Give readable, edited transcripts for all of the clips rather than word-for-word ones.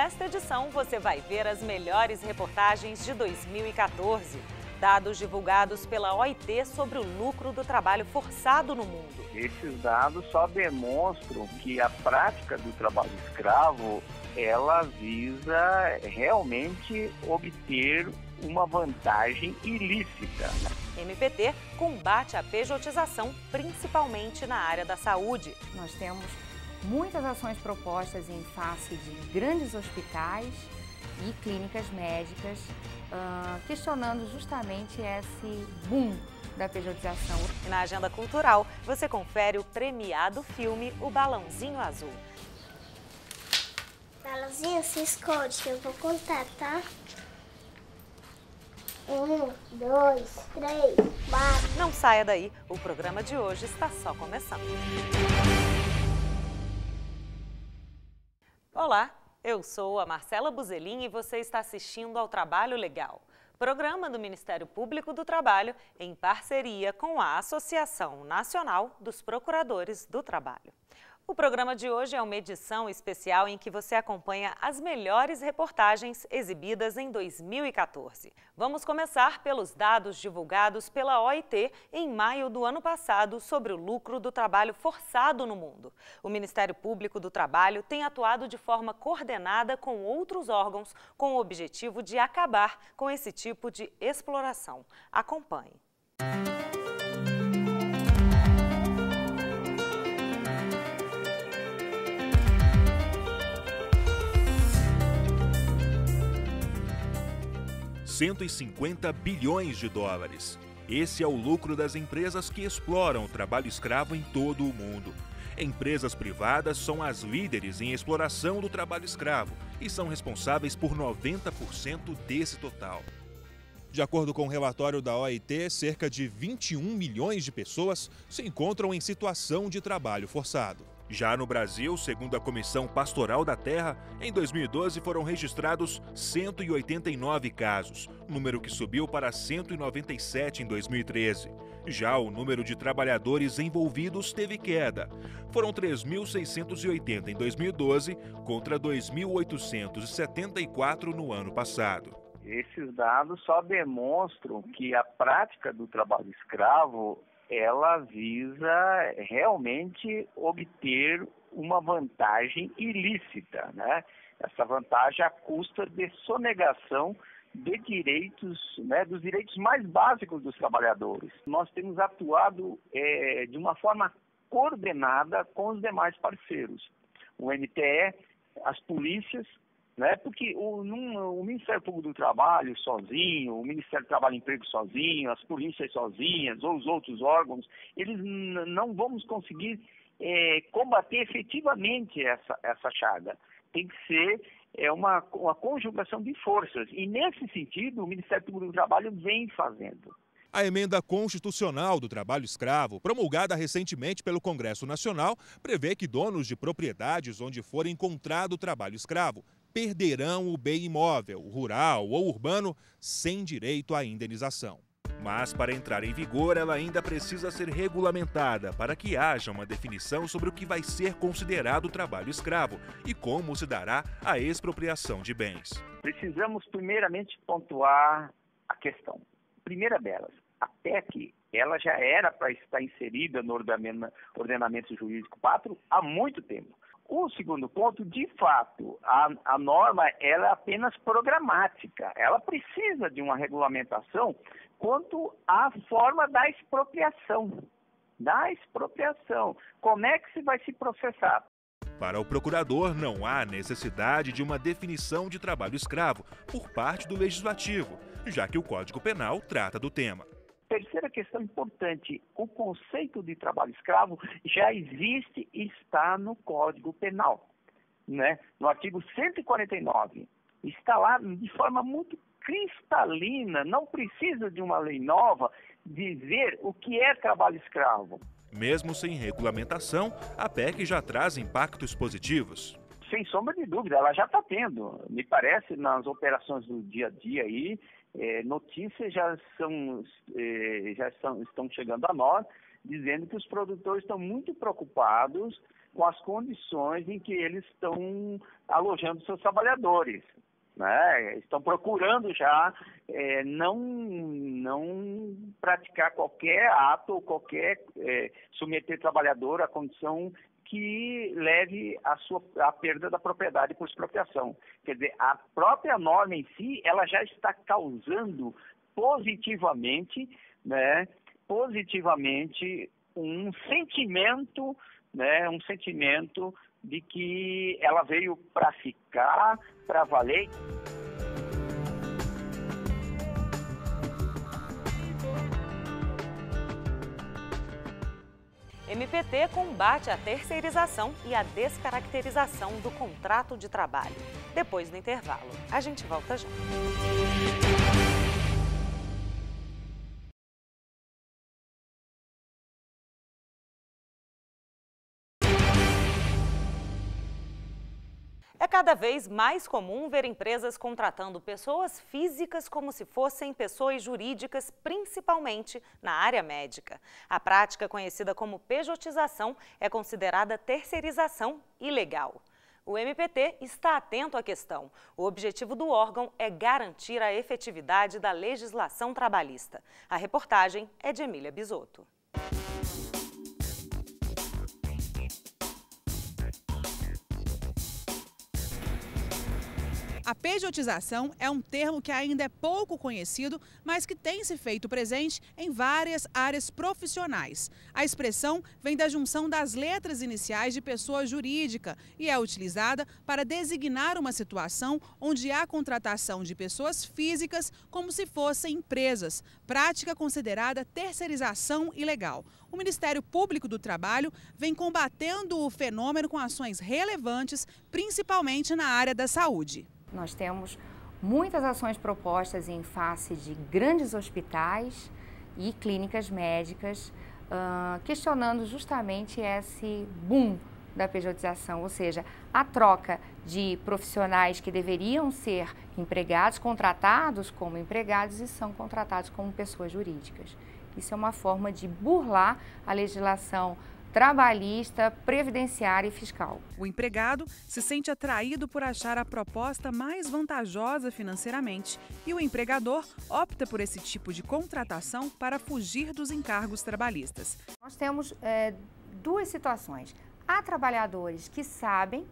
Nesta edição, você vai ver as melhores reportagens de 2014. Dados divulgados pela OIT sobre o lucro do trabalho forçado no mundo. Esses dados só demonstram que a prática do trabalho escravo, ela visa realmente obter uma vantagem ilícita. MPT combate a pejotização, principalmente na área da saúde. Nós temos muitas ações propostas em face de grandes hospitais e clínicas médicas, questionando justamente esse boom da pejotização. E na agenda cultural, você confere o premiado filme O Balãozinho Azul. Balãozinho, se esconde que eu vou contar, tá? 1, 2, 3, 4. Não saia daí, o programa de hoje está só começando. Olá, eu sou a Marcela Buzelin e você está assistindo ao Trabalho Legal, programa do Ministério Público do Trabalho em parceria com a Associação Nacional dos Procuradores do Trabalho. O programa de hoje é uma edição especial em que você acompanha as melhores reportagens exibidas em 2014. Vamos começar pelos dados divulgados pela OIT em maio do ano passado sobre o lucro do trabalho forçado no mundo. O Ministério Público do Trabalho tem atuado de forma coordenada com outros órgãos com o objetivo de acabar com esse tipo de exploração. Acompanhe. 150 bilhões de dólares. Esse é o lucro das empresas que exploram o trabalho escravo em todo o mundo. Empresas privadas são as líderes em exploração do trabalho escravo e são responsáveis por 90% desse total. De acordo com o relatório da OIT, cerca de 21 milhões de pessoas se encontram em situação de trabalho forçado. Já no Brasil, segundo a Comissão Pastoral da Terra, em 2012 foram registrados 189 casos, número que subiu para 197 em 2013. Já o número de trabalhadores envolvidos teve queda. Foram 3.680 em 2012 contra 2.874 no ano passado. Esses dados só demonstram que a prática do trabalho escravo, ela visa realmente obter uma vantagem ilícita, né? Essa vantagem à custa de sonegação de direitos, né, dos direitos mais básicos dos trabalhadores. Nós temos atuado de uma forma coordenada com os demais parceiros. O MTE, as polícias, né? Porque o Ministério Público do Trabalho sozinho, o Ministério do Trabalho e Emprego sozinho, as polícias sozinhas ou os outros órgãos, eles não vamos conseguir combater efetivamente essa chaga. Tem que ser uma conjugação de forças. E, nesse sentido, o Ministério Público do Trabalho vem fazendo. A emenda constitucional do trabalho escravo, promulgada recentemente pelo Congresso Nacional, prevê que donos de propriedades onde for encontrado trabalho escravo perderão o bem imóvel, rural ou urbano, sem direito à indenização. Mas, para entrar em vigor, ela ainda precisa ser regulamentada para que haja uma definição sobre o que vai ser considerado trabalho escravo e como se dará a expropriação de bens. Precisamos, primeiramente, pontuar a questão. Primeira delas, a PEC, ela já era para estar inserida no ordenamento jurídico pátrio há muito tempo. O segundo ponto, de fato, a norma ela é apenas programática. Ela precisa de uma regulamentação quanto à forma da expropriação. Como é que se vai se processar? Para o procurador, não há necessidade de uma definição de trabalho escravo por parte do Legislativo, já que o Código Penal trata do tema. Terceira questão importante, o conceito de trabalho escravo já existe e está no Código Penal, né? No artigo 149, está lá de forma muito cristalina, não precisa de uma lei nova dizer o que é trabalho escravo. Mesmo sem regulamentação, a PEC já traz impactos positivos. Sem sombra de dúvida, ela já está tendo. Me parece, nas operações do dia a dia aí, notícias já estão chegando a nós, dizendo que os produtores estão muito preocupados com as condições em que eles estão alojando seus trabalhadores. Né? Estão procurando já não praticar qualquer ato ou submeter trabalhador à condição que leve à perda da propriedade por expropriação. Quer dizer, a própria norma em si, ela já está causando positivamente um sentimento, de que ela veio para ficar, para valer. MPT combate a terceirização e a descaracterização do contrato de trabalho. Depois do intervalo, a gente volta já. É cada vez mais comum ver empresas contratando pessoas físicas como se fossem pessoas jurídicas, principalmente na área médica. A prática, conhecida como pejotização, é considerada terceirização ilegal. O MPT está atento à questão. O objetivo do órgão é garantir a efetividade da legislação trabalhista. A reportagem é de Emília Bisotto. A pejotização é um termo que ainda é pouco conhecido, mas que tem se feito presente em várias áreas profissionais. A expressão vem da junção das letras iniciais de pessoa jurídica e é utilizada para designar uma situação onde há contratação de pessoas físicas como se fossem empresas, prática considerada terceirização ilegal. O Ministério Público do Trabalho vem combatendo o fenômeno com ações relevantes, principalmente na área da saúde. Nós temos muitas ações propostas em face de grandes hospitais e clínicas médicas, questionando justamente esse boom da pejotização, ou seja, a troca de profissionais que deveriam ser empregados, contratados como empregados e são contratados como pessoas jurídicas. Isso é uma forma de burlar a legislação trabalhista, previdenciária e fiscal. O empregado se sente atraído por achar a proposta mais vantajosa financeiramente e o empregador opta por esse tipo de contratação para fugir dos encargos trabalhistas. Nós temos duas situações. Há trabalhadores que sabem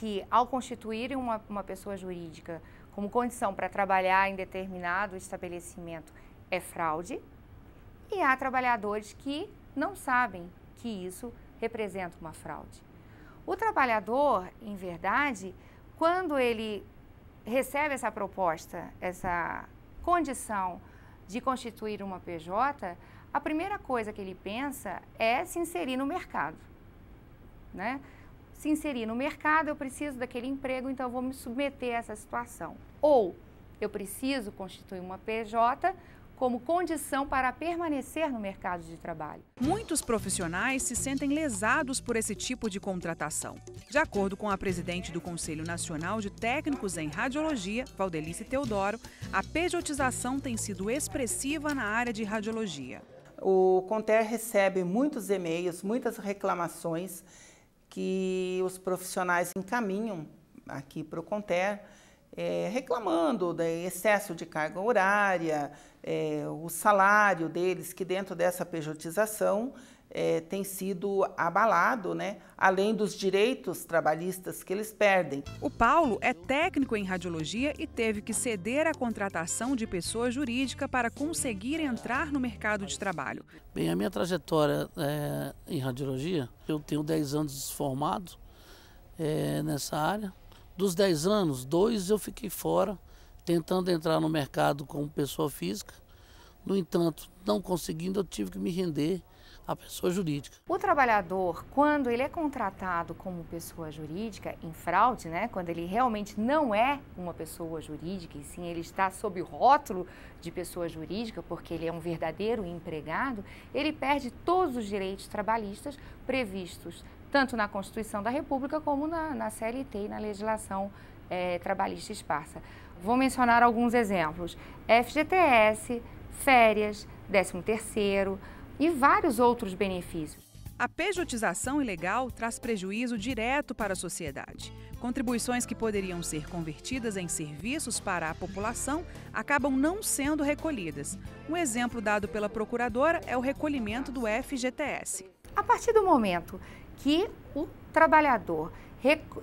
que ao constituírem uma pessoa jurídica como condição para trabalhar em determinado estabelecimento é fraude, e há trabalhadores que não sabem que isso representa uma fraude. O trabalhador, em verdade, quando ele recebe essa proposta, essa condição de constituir uma PJ, a primeira coisa que ele pensa é se inserir no mercado, né? Se inserir no mercado, eu preciso daquele emprego, então eu vou me submeter a essa situação. Ou eu preciso constituir uma PJ como condição para permanecer no mercado de trabalho. Muitos profissionais se sentem lesados por esse tipo de contratação. De acordo com a presidente do Conselho Nacional de Técnicos em Radiologia, Valdelice Teodoro, a pejotização tem sido expressiva na área de radiologia. O CONTER recebe muitos e-mails, muitas reclamações que os profissionais encaminham aqui para o CONTER, reclamando do excesso de carga horária, o salário deles, que dentro dessa pejotização tem sido abalado, né? Além dos direitos trabalhistas que eles perdem. O Paulo é técnico em radiologia e teve que ceder à contratação de pessoa jurídica para conseguir entrar no mercado de trabalho. Bem, a minha trajetória em radiologia, eu tenho 10 anos formado nessa área. Dos 10 anos, 2 eu fiquei fora, tentando entrar no mercado como pessoa física. No entanto, não conseguindo, eu tive que me render à pessoa jurídica. O trabalhador, quando ele é contratado como pessoa jurídica em fraude, né, quando ele realmente não é uma pessoa jurídica, e sim ele está sob o rótulo de pessoa jurídica, porque ele é um verdadeiro empregado, ele perde todos os direitos trabalhistas previstos tanto na Constituição da República como na CLT e na legislação trabalhista esparsa. Vou mencionar alguns exemplos: FGTS, férias, 13º e vários outros benefícios. A pejotização ilegal traz prejuízo direto para a sociedade. Contribuições que poderiam ser convertidas em serviços para a população acabam não sendo recolhidas. Um exemplo dado pela procuradora é o recolhimento do FGTS. A partir do momento que o trabalhador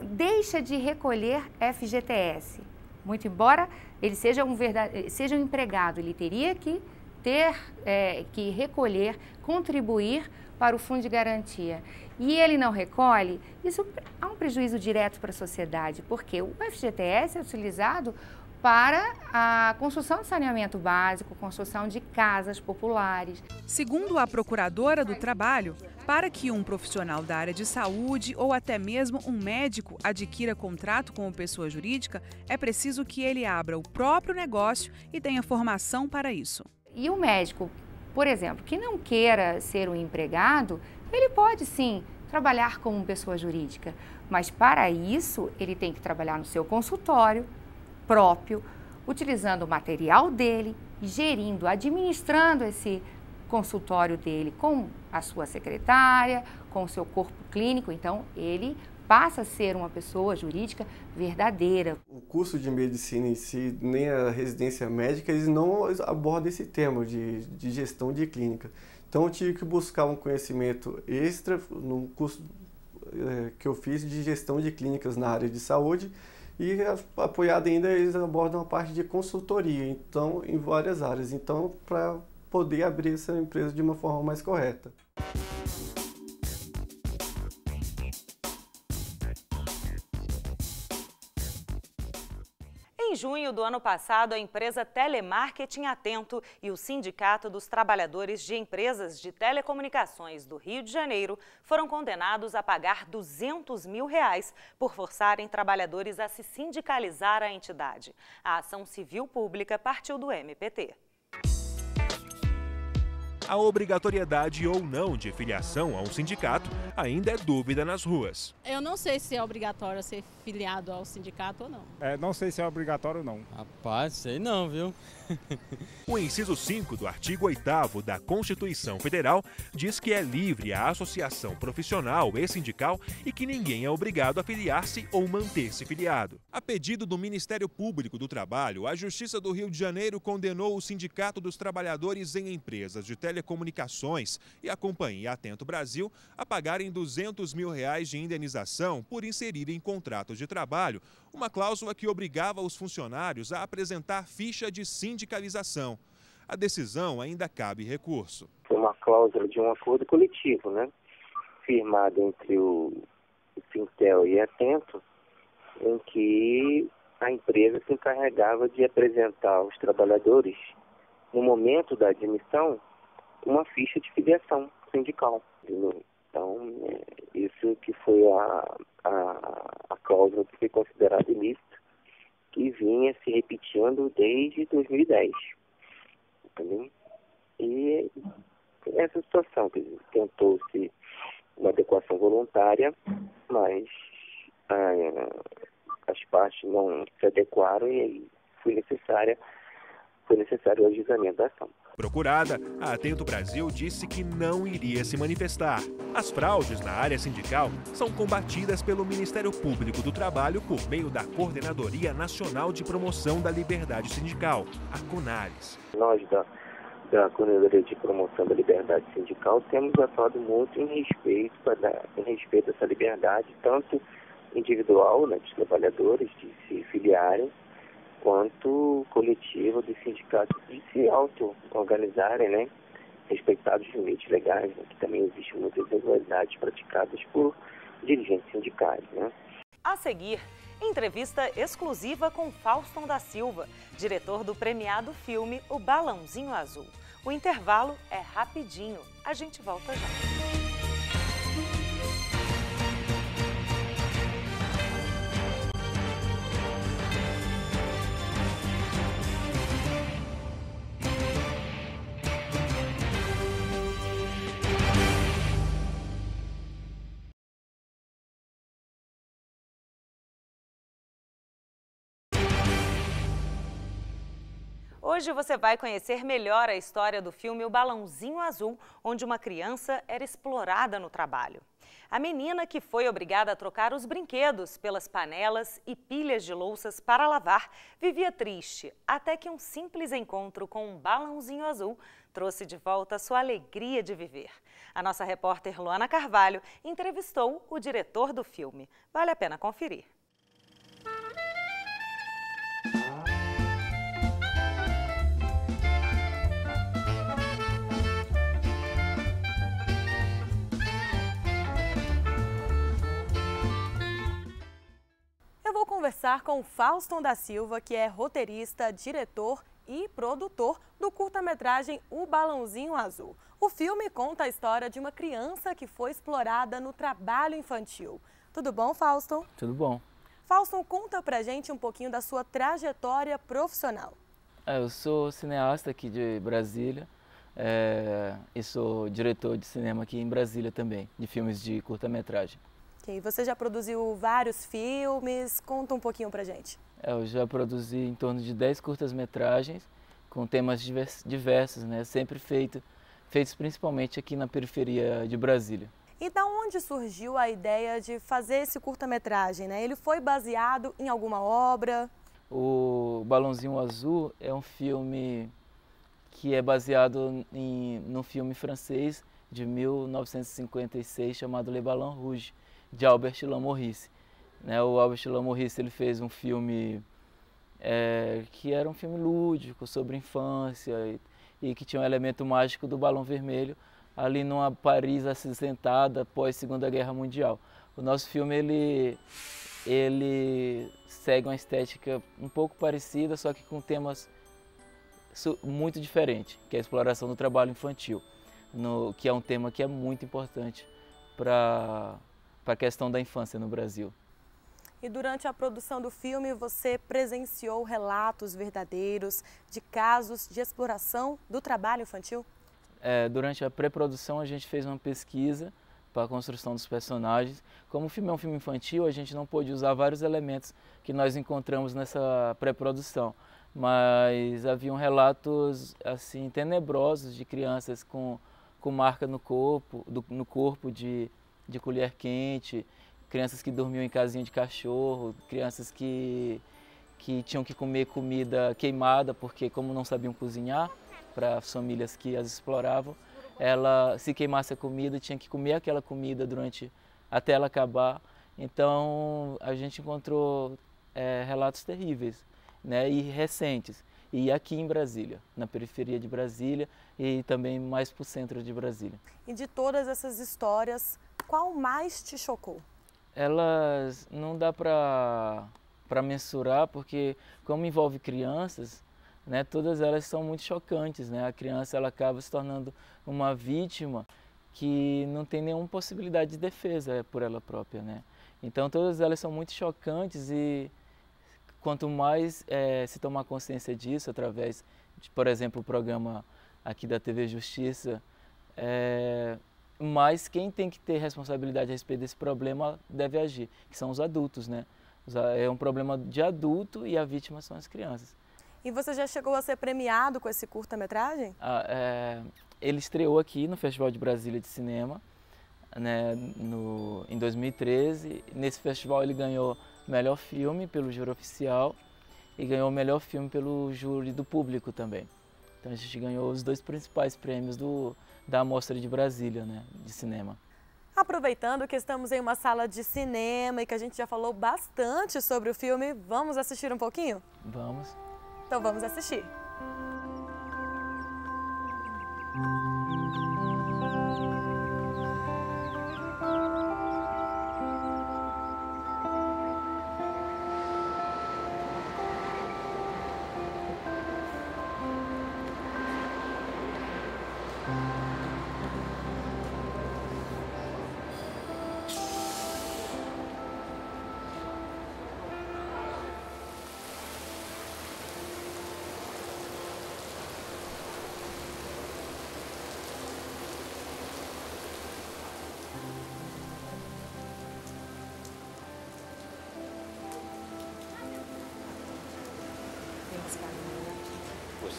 deixa de recolher FGTS, muito embora ele seja um empregado, ele teria que que recolher, contribuir para o fundo de garantia, e ele não recolhe, isso há um prejuízo direto para a sociedade, porque o FGTS é utilizado para a construção de saneamento básico, construção de casas populares. Segundo a Procuradora do Trabalho, para que um profissional da área de saúde ou até mesmo um médico adquira contrato com uma pessoa jurídica, é preciso que ele abra o próprio negócio e tenha formação para isso. E o médico, por exemplo, que não queira ser um empregado, ele pode sim trabalhar como pessoa jurídica, mas para isso ele tem que trabalhar no seu consultório próprio, utilizando o material dele, gerindo, administrando esse consultório dele com a sua secretária, com o seu corpo clínico. Então, ele passa a ser uma pessoa jurídica verdadeira. O curso de medicina em si, nem a residência médica, eles não abordam esse tema de gestão de clínica. Então, eu tive que buscar um conhecimento extra no curso que eu fiz de gestão de clínicas na área de saúde, e apoiado ainda, eles abordam a parte de consultoria, então, em várias áreas. Então, para poder abrir essa empresa de uma forma mais correta. Em junho do ano passado, a empresa Telemarketing Atento e o Sindicato dos Trabalhadores de Empresas de Telecomunicações do Rio de Janeiro foram condenados a pagar R$200 mil por forçarem trabalhadores a se sindicalizar à entidade. A ação civil pública partiu do MPT. A obrigatoriedade ou não de filiação a um sindicato ainda é dúvida nas ruas. Eu não sei se é obrigatório ser filiado ao sindicato ou não. Não sei se é obrigatório ou não. Rapaz, sei não, viu? O inciso 5 do artigo 8º da Constituição Federal diz que é livre a associação profissional e sindical e que ninguém é obrigado a filiar-se ou manter-se filiado. A pedido do Ministério Público do Trabalho, a Justiça do Rio de Janeiro condenou o Sindicato dos Trabalhadores em Empresas de Telecomunicações e a Companhia Atento Brasil a pagarem R$200 mil de indenização por inserirem contratos de trabalho uma cláusula que obrigava os funcionários a apresentar ficha de sindicalização. A decisão ainda cabe recurso. Foi uma cláusula de um acordo coletivo, firmado entre o Sintel e a Atento, em que a empresa se encarregava de apresentar aos trabalhadores, no momento da admissão, uma ficha de filiação sindical. Então, isso que foi a cláusula que foi considerada ilícita, que vinha se repetindo desde 2010. Entendeu? E essa situação, que tentou-se uma adequação voluntária, mas as partes não se adequaram e aí foi necessário o ajuizamento da ação. Procurada, a Atento Brasil disse que não iria se manifestar. As fraudes na área sindical são combatidas pelo Ministério Público do Trabalho por meio da Coordenadoria Nacional de Promoção da Liberdade Sindical, a CONALES. Nós da Coordenadoria de Promoção da Liberdade Sindical temos atuado muito em respeito a essa liberdade, tanto individual, dos trabalhadores de se filiarem, quanto coletivo dos sindicatos de se auto-organizarem, respeitados os limites legais, que também existem muitas irregularidades praticadas por dirigentes sindicais. A seguir, entrevista exclusiva com Fauston da Silva, diretor do premiado filme O Balãozinho Azul. O intervalo é rapidinho, a gente volta já. Hoje você vai conhecer melhor a história do filme O Balãozinho Azul, onde uma criança era explorada no trabalho. A menina que foi obrigada a trocar os brinquedos pelas panelas e pilhas de louças para lavar vivia triste, até que um simples encontro com um balãozinho azul trouxe de volta sua alegria de viver. A nossa repórter Luana Carvalho entrevistou o diretor do filme. Vale a pena conferir. Eu vou conversar com o Fauston da Silva, que é roteirista, diretor e produtor do curta-metragem O Balãozinho Azul. O filme conta a história de uma criança que foi explorada no trabalho infantil. Tudo bom, Fauston? Tudo bom. Fauston, conta pra gente um pouquinho da sua trajetória profissional. Eu sou cineasta aqui de Brasília e sou diretor de cinema aqui em Brasília também, de filmes de curta-metragem. Okay, você já produziu vários filmes, conta um pouquinho pra gente. Eu já produzi em torno de 10 curtas-metragens com temas diversos, né? Sempre feitos principalmente aqui na periferia de Brasília. E da onde surgiu a ideia de fazer esse curta-metragem, né? Ele foi baseado em alguma obra? O Balãozinho Azul é um filme que é baseado num filme francês de 1956 chamado Le Ballon Rouge, de Albert Lamorisse. O Albert Lamorisse ele fez um filme que era um filme lúdico sobre infância e que tinha um elemento mágico do balão vermelho ali numa Paris acinzentada após a Segunda Guerra Mundial. O nosso filme ele segue uma estética um pouco parecida, só que com temas muito diferentes, que é a exploração do trabalho infantil, que é um tema que é muito importante para a questão da infância no Brasil. E durante a produção do filme você presenciou relatos verdadeiros de casos de exploração do trabalho infantil? Durante a pré-produção a gente fez uma pesquisa para a construção dos personagens. Como o filme é um filme infantil, a gente não pôde usar vários elementos que nós encontramos nessa pré-produção. Mas haviam relatos assim tenebrosos de crianças com marca no corpo de colher quente, crianças que dormiam em casinha de cachorro, crianças que tinham que comer comida queimada porque como não sabiam cozinhar, para as famílias que as exploravam, se queimasse a comida, tinha que comer aquela comida até ela acabar. Então a gente encontrou relatos terríveis, né, e recentes. E aqui em Brasília, na periferia de Brasília e também mais para o centro de Brasília. E de todas essas histórias, qual mais te chocou? Elas não dá para mensurar, porque como envolve crianças, né, todas elas são muito chocantes, né? A criança ela acaba se tornando uma vítima que não tem nenhuma possibilidade de defesa por ela própria, né? Então todas elas são muito chocantes e quanto mais se tomar consciência disso através de, por exemplo, o programa aqui da TV Justiça, mas quem tem que ter responsabilidade a respeito desse problema deve agir, que são os adultos, né? É um problema de adulto e a vítima são as crianças. E você já chegou a ser premiado com esse curta-metragem? Ele estreou aqui no Festival de Brasília de Cinema, né, em 2013. Nesse festival ele ganhou melhor filme pelo júri oficial e ganhou melhor filme pelo júri do público também. Então a gente ganhou os 2 principais prêmios da Amostra de Brasília, né, de cinema. Aproveitando que estamos em uma sala de cinema e que a gente já falou bastante sobre o filme, vamos assistir um pouquinho? Vamos. Então vamos assistir.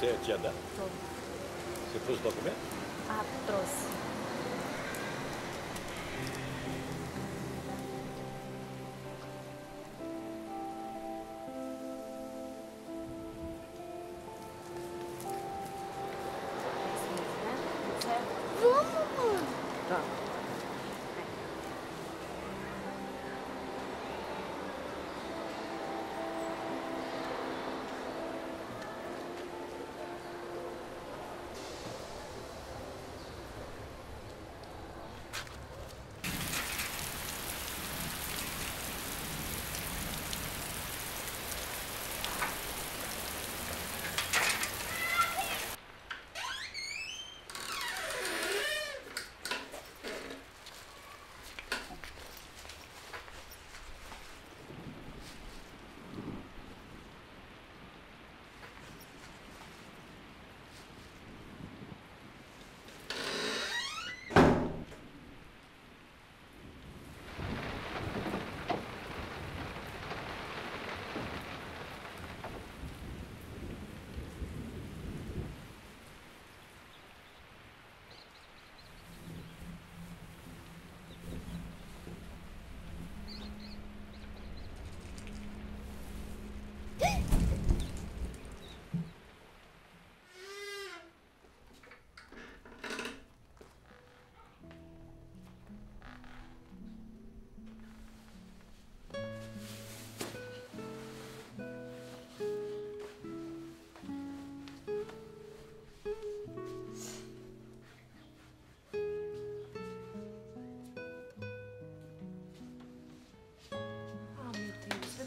Você é tia dela? Tô. Você trouxe o documento? Ah, trouxe. Vamos, mano. Tá.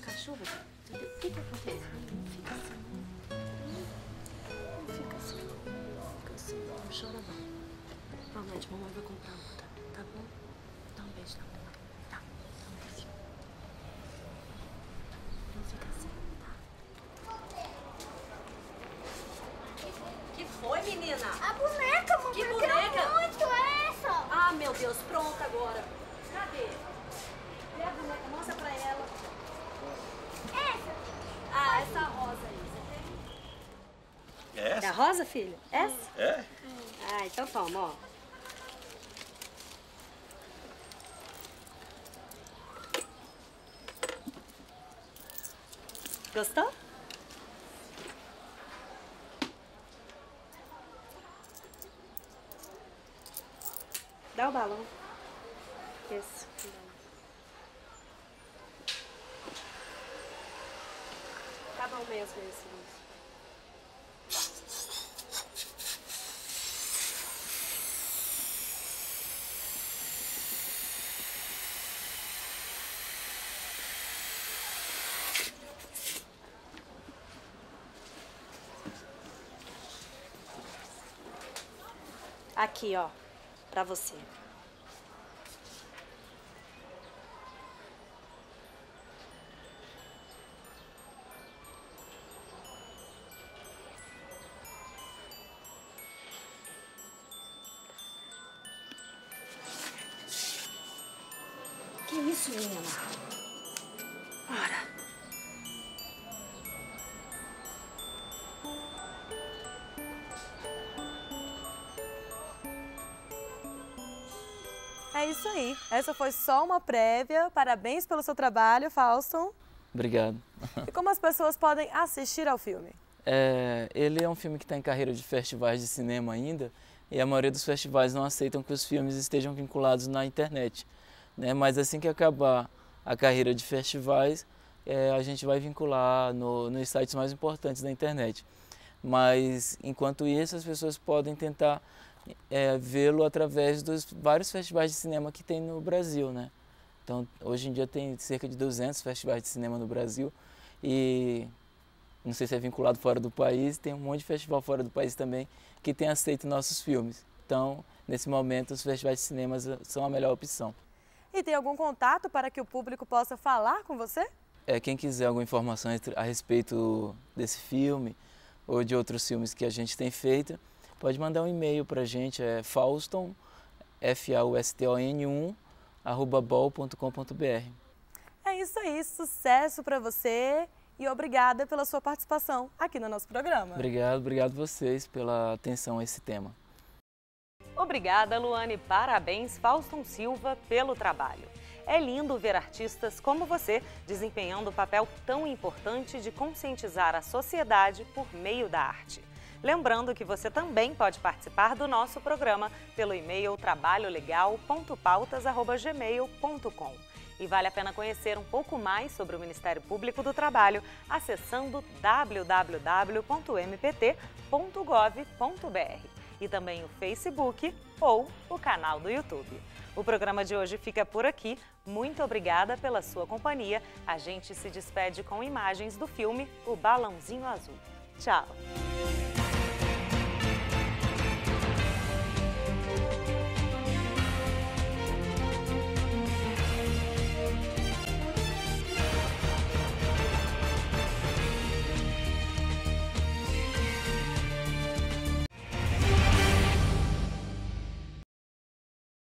Cachorro, o que aconteceu? Não fica assim, não fica assim, fica assim, não chora não. Promete, mamãe vai comprar outra, tá bom? Dá um beijo na mamãe, tá? Dá um beijo. Não fica assim, tá? Que foi, menina? A boneca, mamãe, Que eu boneca? quero muito essa. Ah, meu Deus, pronta agora. Cadê? Vê a boneca, mostra pra ela. Essa. Ah, essa rosa aí, você tem? É essa? É a rosa, filho? Essa? É? Ah, então toma, ó. Gostou? Dá o balão. Isso. Tá bom mesmo esse. Aqui, ó, pra você. Que isso, menina? Bora. É isso aí. Essa foi só uma prévia. Parabéns pelo seu trabalho, Fauston. Obrigado. E como as pessoas podem assistir ao filme? Ele é um filme que está em carreira de festivais de cinema ainda, e a maioria dos festivais não aceitam que os filmes estejam vinculados na internet, né? Mas assim que acabar a carreira de festivais, a gente vai vincular nos sites mais importantes da internet. Mas enquanto isso, as pessoas podem tentar vê-lo através dos vários festivais de cinema que tem no Brasil, né? Então, hoje em dia tem cerca de 200 festivais de cinema no Brasil e não sei se é vinculado fora do país, tem um monte de festival fora do país também que tem aceito nossos filmes. Então, nesse momento, os festivais de cinema são a melhor opção. E tem algum contato para que o público possa falar com você? Quem quiser alguma informação a respeito desse filme ou de outros filmes que a gente tem feito, pode mandar um e-mail para a gente, fauston, fauston1, @bol.com.br. É isso aí, sucesso para você e obrigada pela sua participação aqui no nosso programa. Obrigado vocês pela atenção a esse tema. Obrigada, Luane. Parabéns, Fauston Silva, pelo trabalho. É lindo ver artistas como você desempenhando um papel tão importante de conscientizar a sociedade por meio da arte. Lembrando que você também pode participar do nosso programa pelo e-mail trabalholegal.pautas@gmail.com. E vale a pena conhecer um pouco mais sobre o Ministério Público do Trabalho acessando www.mpt.gov.br e também o Facebook ou o canal do YouTube. O programa de hoje fica por aqui. Muito obrigada pela sua companhia. A gente se despede com imagens do filme O Balãozinho Azul. Tchau!